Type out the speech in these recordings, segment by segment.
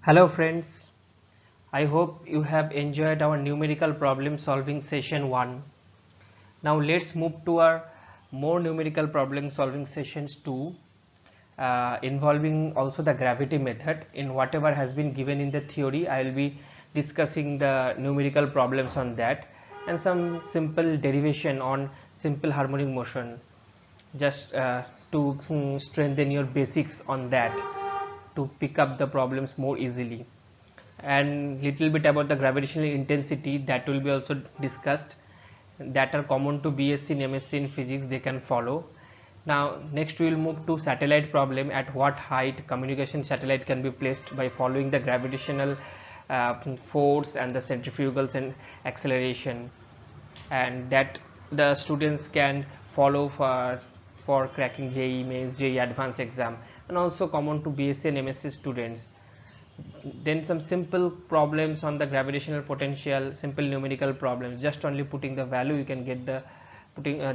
Hello friends, I hope you have enjoyed our numerical problem solving session 1. Now let's move to our more numerical problem solving sessions 2, involving also the gravity method. In whatever has been given in the theory, I will be discussing the numerical problems on that and some simple derivation on simple harmonic motion, just to strengthen your basics on that, to pick up the problems more easily, and little bit about the gravitational intensity that will be also discussed, that are common to BSc and MSc in physics, they can follow. Now next we will move to satellite problem. At what height communication satellite can be placed by following the gravitational force and the centrifugals and acceleration, and that the students can follow for cracking JEE mains, JEE advanced exam, and also common to BSc and MSc students. Then some simple problems on the gravitational potential, simple numerical problems, just only putting the value you can get the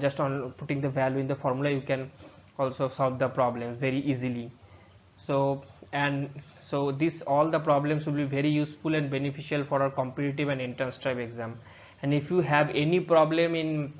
just on putting the value in the formula you can also solve the problems very easily. So this all the problems will be very useful and beneficial for our competitive and entrance type exam. And if you have any problem in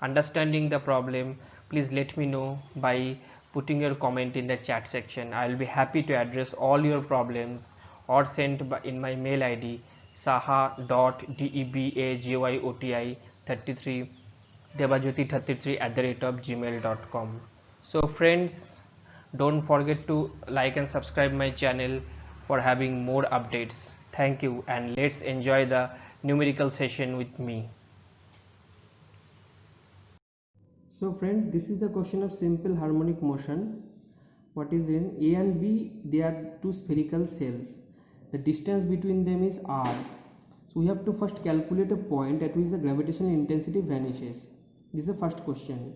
understanding the problem, please let me know by putting your comment in the chat section. I will be happy to address all your problems, or send in my mail id saha.debajyoti33 debajyoti33@gmail.com. So friends, don't forget to like and subscribe my channel for having more updates. Thank you, and let's enjoy the numerical session with me. So friends, this is the question of simple harmonic motion. What is in A and B? They are two spherical cells. The distance between them is r. So we have to first calculate a point at which the gravitational intensity vanishes. This is the first question.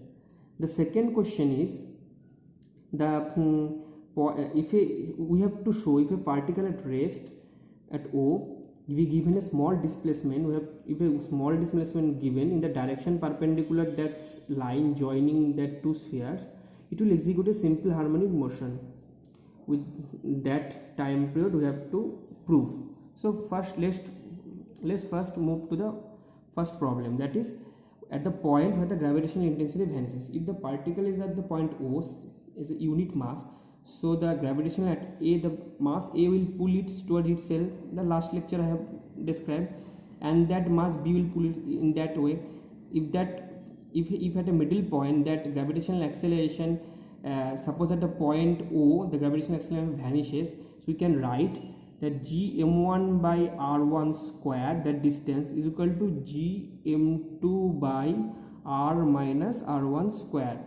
The second question is the we have to show if a particle at rest at O, we given a small displacement, we have if a small displacement given in the direction perpendicular that line joining that two spheres, it will execute a simple harmonic motion. With that time period we have to prove. So first let's first move to the first problem, that is at the point where the gravitational intensity vanishes. If the particle is at the point O, is a unit mass, so the gravitational at A, the mass A will pull it towards itself. The last lecture I have described, and that mass B will pull it in that way. If at a middle point that gravitational acceleration, suppose at the point O the gravitational acceleration vanishes, so we can write that gm1 by r1 square, that distance, is equal to gm2 by r minus r1 square.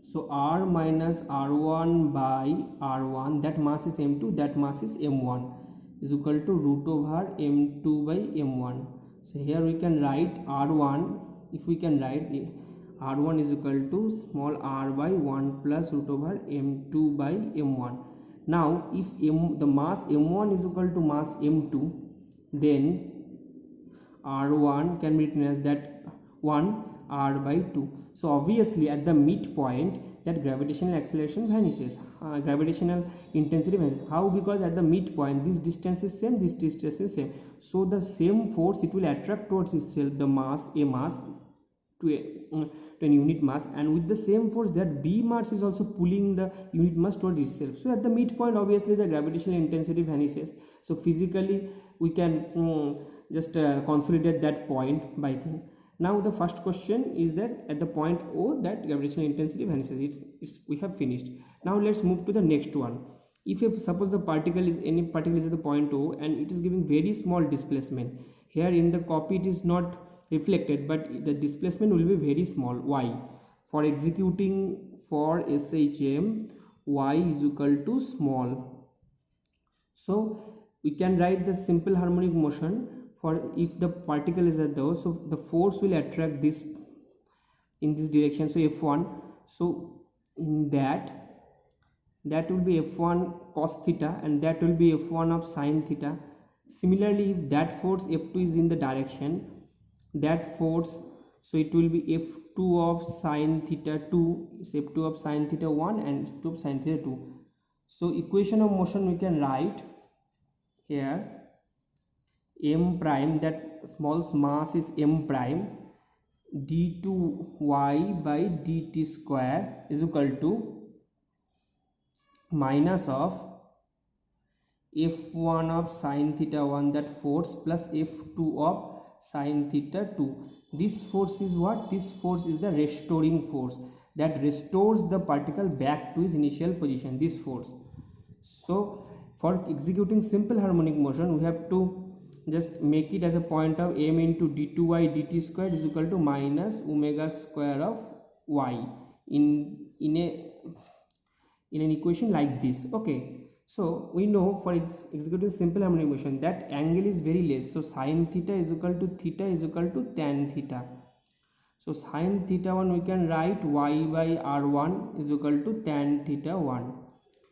So r minus r1 by r1, that mass is m2, that mass is m1, is equal to root over m2 by m1. So here we can write r1, if we can write r1 is equal to small r by 1 plus root over m2 by m1. Now if the mass m1 is equal to mass m2, then r1 can be written as that 1 r by 2. So obviously at the midpoint that gravitational acceleration vanishes, gravitational intensity vanishes. How? Because at the midpoint this distance is same, this distance is same, so the same force it will attract towards itself, the mass, a mass, to an unit mass, and with the same force that B mass is also pulling the unit mass towards itself. So at the midpoint obviously the gravitational intensity vanishes. So physically we can just consolidate that point by thing. Now the first question is that at the point O that gravitational intensity vanishes. We have finished. Now let's move to the next one. If suppose the particle is any particle is at the point O and it is giving very small displacement, here in the copy it is not reflected, but the displacement will be very small. Why? For executing for SHM, y is equal to small. So we can write the simple harmonic motion for if the particle is at those, so the force will attract this in this direction, so F1. So in that will be F1 cos theta, and that will be F1 of sin theta. Similarly, if that force F2 is in the direction, that force, so it will be F2 of sin theta 2, is F2 of sin theta 1 and F2 of sin theta 2. So equation of motion we can write here m prime, that small mass is m prime, d2y by dt square is equal to minus of f1 of sine theta 1, that force, plus f2 of sine theta 2. This force is what? This force is the restoring force that restores the particle back to its initial position, this force. So for executing simple harmonic motion, we have to just make it as a point of m into d2y dt square is equal to minus omega square of y in an equation like this. Okay, so we know for executing simple harmonic motion that angle is very less, so sine theta is equal to theta is equal to tan theta. So sine theta 1 we can write y by r1 is equal to tan theta 1.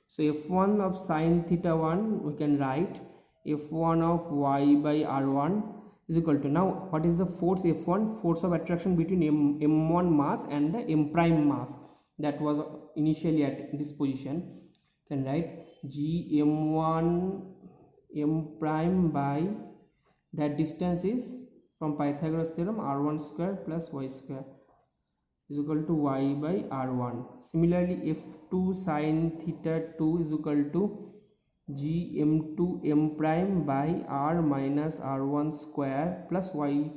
So f1 of sine theta 1 we can write f1 of y by r1 is equal to, now what is the force f1? Force of attraction between m1 mass and the m prime mass that was initially at this position. You can write g m1 m prime by, that distance is from Pythagoras theorem, r1 square plus y square is equal to y by r1. Similarly f2 sine theta 2 is equal to g m2 m prime by r minus r1 square plus y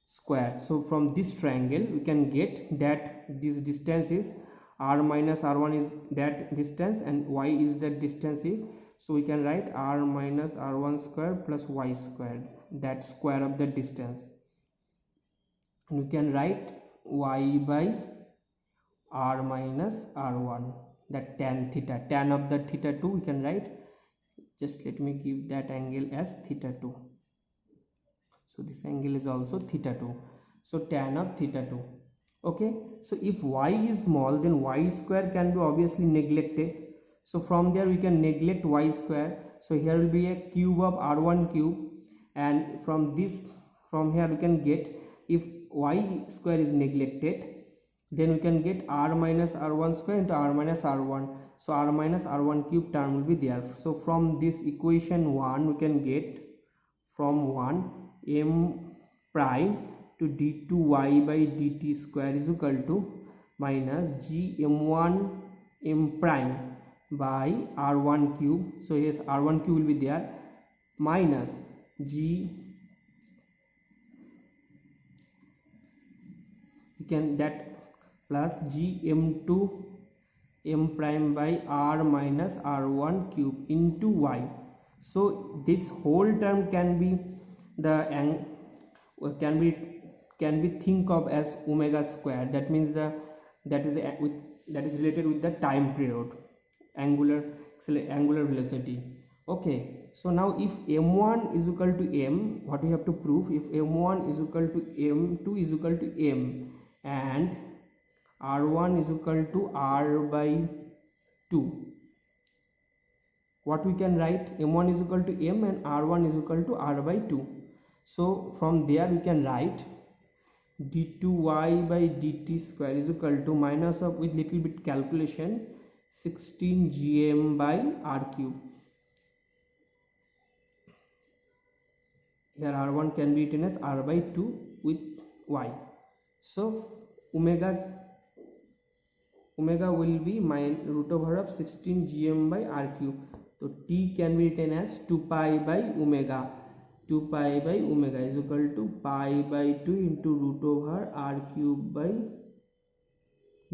square. So from this triangle we can get that this distance is r minus r1 is that distance and y is that distance. If so we can write r minus r1 square plus y square, that square of the distance, and we can write y by r minus r1, that tan theta, tan of the theta 2 we can write, just let me give that angle as theta 2. So this angle is also theta 2, so tan of theta 2. Okay, so if y is small, then y square can be obviously neglected. So from there we can neglect y square, so here will be a cube of r1 cube, and from here we can get, if y square is neglected, then we can get r minus r1 square into r minus r1, so r minus r1 cube term will be there. So from this equation 1 we can get from 1 m prime to d2y by dt square is equal to minus g m1 m prime by r1 cube, so yes r1 cube will be there, minus g, you can that plus g m2 m prime by r minus r1 cube into y. So this whole term can be the can be think of as omega square, that means that is related with the time period, angular velocity. Okay, so now if m1 is equal to m, what we have to prove? If m1 is equal to m2 is equal to m and r1 is equal to r by 2, what we can write? M1 is equal to m and r1 is equal to r by 2. So from there we can write d2y by dt square is equal to minus of, with little bit calculation, 16 gm by r cube. Here r1 can be written as r by 2 with y. So omega will be root over of 16 gm by r cube. So t can be written as 2 pi by omega. 2 pi by omega is equal to pi by 2 into root over r cube by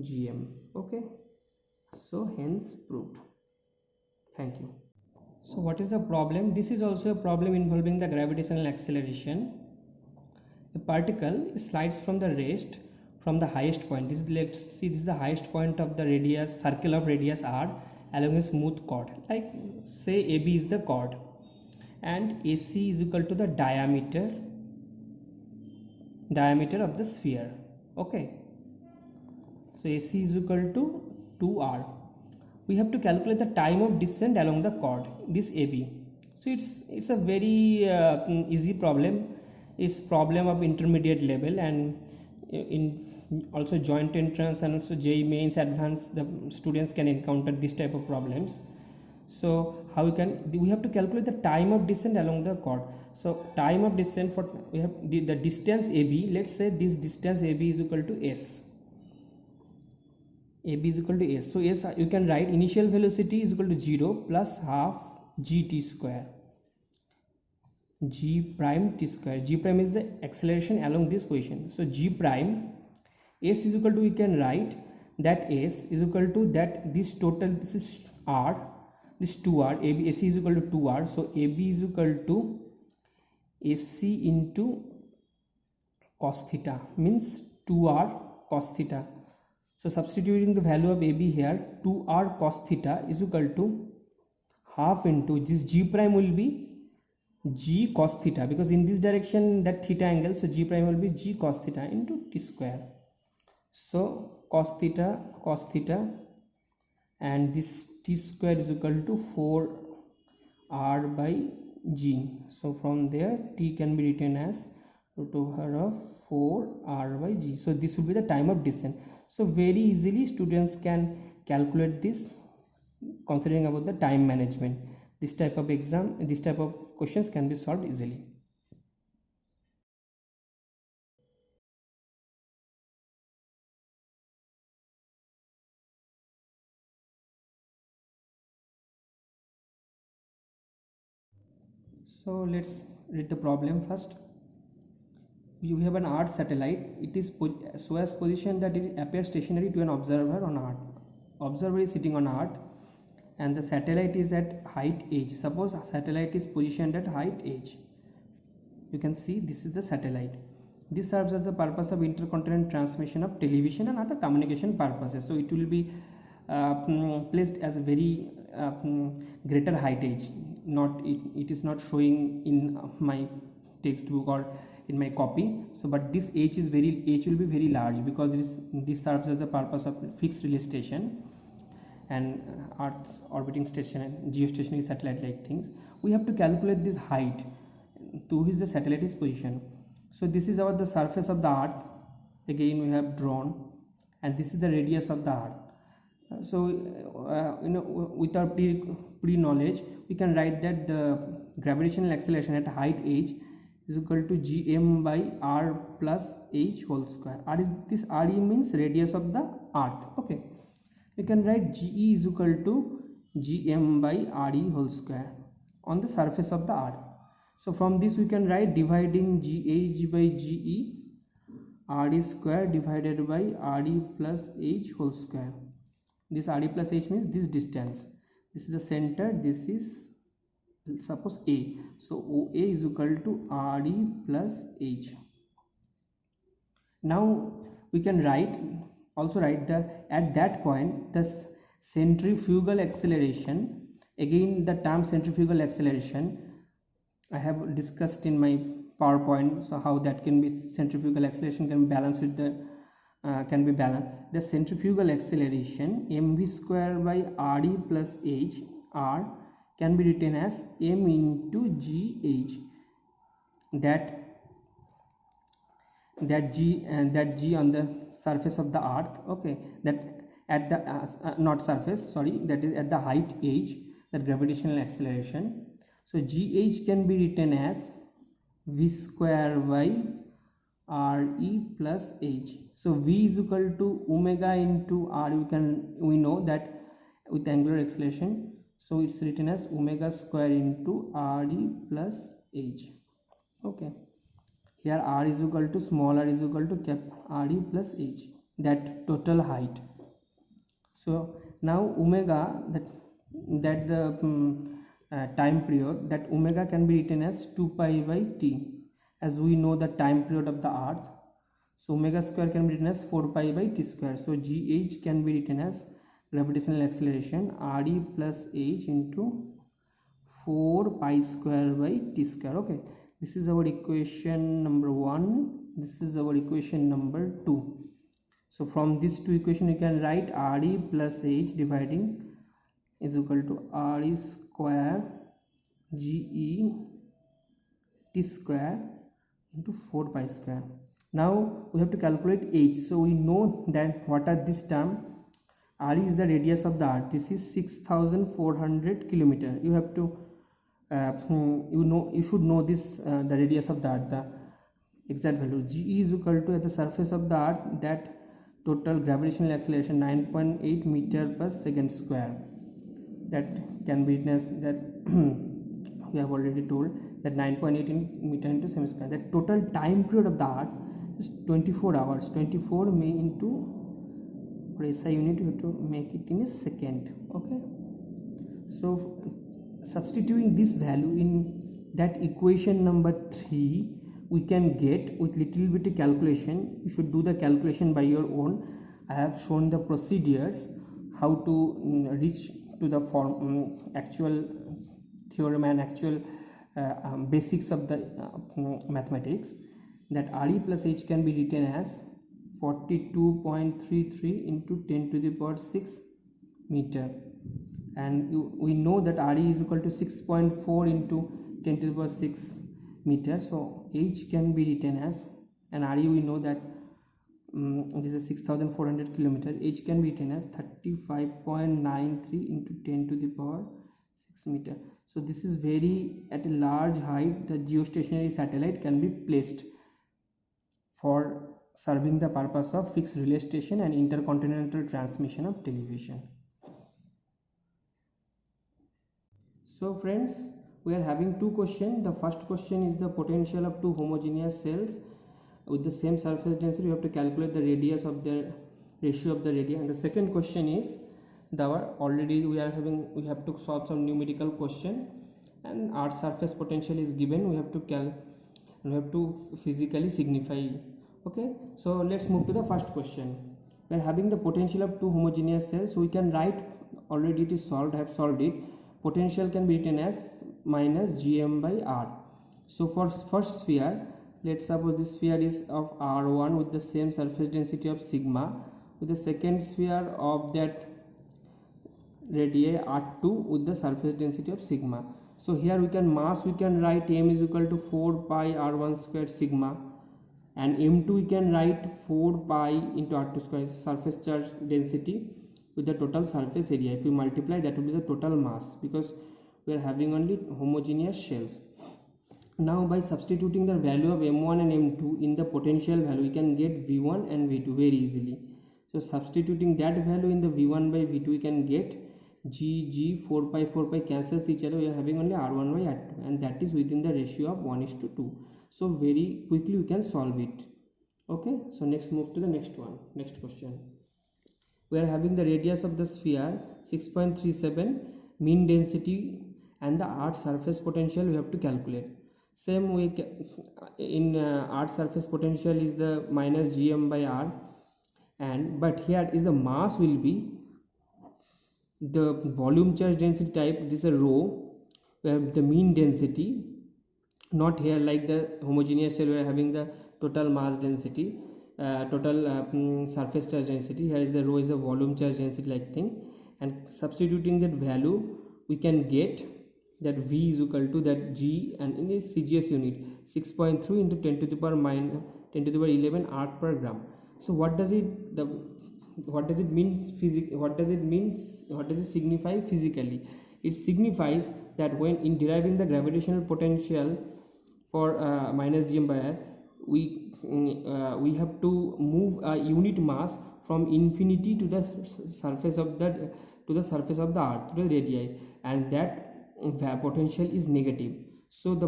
gm. Okay, so hence proved. Thank you. So what is the problem? This is also a problem involving the gravitational acceleration. A particle slides from the rest from the highest point. Let's see, this is the highest point of the radius, circle of radius r along a smooth chord, like say AB is the chord and AC is equal to the diameter of the sphere. Okay, so AC is equal to 2r. We have to calculate the time of descent along the chord, this AB. So it's a very easy problem. It's problem of intermediate level, and in also joint entrance and also JEE mains advanced, the students can encounter this type of problems. So how we have to calculate the time of descent along the chord. So time of descent for we have the distance AB. Let's say this distance AB is equal to s. AB is equal to s. So s, you can write initial velocity is equal to 0 plus half gt square, g prime t square. G prime is the acceleration along this position. So g prime s is equal to, we can write that s is equal to that this total, this is r, this 2r, AB AC is equal to 2r. So AB is equal to AC into cos theta, means 2r cos theta. So substituting the value of AB here, 2r cos theta is equal to half into this g prime will be g cos theta, because in this direction that theta angle, so g prime will be g cos theta into t square. So cos theta, and this t square is equal to 4r by g. So from there t can be written as root over of 4r by g. So this will be the time of descent. So very easily students can calculate this, considering about the time management. This type of questions can be solved easily. So let's read the problem first. You have an Earth satellite. It is so as position that it appears stationary to an observer on Earth. Observer is sitting on Earth and the satellite is at height h. Suppose a satellite is positioned at height h. You can see this is the satellite. This serves as the purpose of intercontinental transmission of television and other communication purposes. So it will be placed as a very greater height h. It is not showing in my textbook or in my copy. So but this h will be very large, because this serves as the purpose of fixed relay station and Earth's orbiting station and geostationary satellite like things. We have to calculate this height to which the satellite is positioned. So this is the surface of the Earth, again we have drawn, and this is the radius of the Earth. So with our pre knowledge, we can write that the gravitational acceleration at height h is equal to gm by r plus h whole square. This re means radius of the Earth. Okay, we can write ge is equal to gm by re whole square on the surface of the Earth. So from this we can write dividing gh by ge, re square divided by re plus h whole square. This re plus h means this distance. This is the center. This is suppose a. So OA is equal to re plus h. Now we can also write the at that point the centrifugal acceleration. Again the term centrifugal acceleration I have discussed in my PowerPoint. So how that can be, centrifugal acceleration can be balanced with the the centrifugal acceleration mv square by re plus h r can be written as m into gh, that g on the surface of the Earth. Okay, that at the not surface, sorry, that is at the height h, that gravitational acceleration. So gh can be written as v square by re plus h. So v is equal to omega into r. We know that with angular acceleration, so it's written as omega square into re plus h. Okay, here r is equal to small r is equal to cap re plus h, that total height. So now omega, that the time period, that omega can be written as 2 pi by t, as we know the time period of the Earth. So omega square can be written as 4 pi by t square. So gh can be written as gravitational acceleration re plus h into 4 pi square by t square. Okay, this is our equation number 1. This is our equation number 2. So from these two equations you can write re plus h dividing is equal to re square ge t square into 4 pi square. Now we have to calculate h. So we know that what are this term, RE is the radius of the earth. This is 6400 kilometer. You have to you should know this, the radius of the earth, the exact value. Ge is equal to, at the surface of the earth, that total gravitational acceleration 9.8 meter per second square. That can be written as that we have already told that 9.8 meter into second square. The total time period of the earth is 24 hours. 24 may into, for SI unit you have to make it in a second. Okay, so substituting this value in that equation number 3, we can get, with little bit of calculation, you should do the calculation by your own. I have shown the procedures how to reach to the form actual theorem and actual basics of the mathematics. That RE plus H can be written as 42.33 into 10 to the power 6 meter, and we know that RE is equal to 6.4 into 10 to the power 6 meter. So H can be written as, and RE we know that this is 6400 kilometer. H can be written as 35.93 into 10 to the power 6 meter. So this is very at a large height. The geostationary satellite can be placed for serving the purpose of fixed relay station and intercontinental transmission of television. So friends, we are having two questions. The first question is the potential of two homogeneous cells with the same surface density. You have to calculate the radius of the ratio of the radii. And the second question is already we have to solve some numerical question, and our surface potential is given. We have to physically signify. Okay, so let's move to the first question. We are having the potential of two homogeneous cells. So we can write, already it is solved, I have solved it. Potential can be written as minus Gm by R. So for first sphere, let's suppose this sphere is of R1 with the same surface density of sigma, with the second sphere of that radii R2 with the surface density of sigma. So here we can write m is equal to 4 pi R1 squared sigma, and m2 we can write 4 pi into R2 squared, surface charge density with the total surface area. If we multiply, that will be the total mass, because we are having only homogeneous shells. Now by substituting the value of m1 and m2 in the potential value, we can get v1 and v2 very easily. So substituting that value in the v1 by v2, we can get g 4 pi cancels each other. We are having only r1 by r2, and that is within the ratio of 1:2. So very quickly we can solve it. Okay, so next move to the next question. We are having the radius of the sphere 6.37, mean density and the earth surface potential we have to calculate. Same way in earth surface potential is the minus Gm by R, but here is the mass will be the volume charge density type. This is a rho. We have the mean density, not here like the homogeneous cell we are having the total mass density, total surface charge density. Here is the rho is a volume charge density like thing, and substituting that value we can get that V is equal to that G, and in this CGS unit 6.3 into 10 to the power 11 art per gram. So what does it signify physically? It signifies that when in deriving the gravitational potential for minus Gm by R, we have to move a unit mass from infinity to the surface of the earth, to the radii, and that potential is negative. So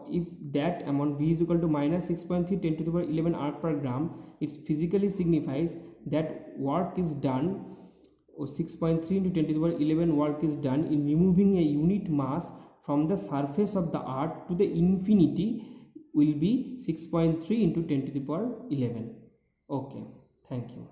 if that amount V is equal to minus 6.3 10 to the power 11 art per gram, it physically signifies that work is done, or 6.3 into 10 to the power 11 work is done in removing a unit mass from the surface of the earth to the infinity, will be 6.3 into 10 to the power 11. Okay, thank you.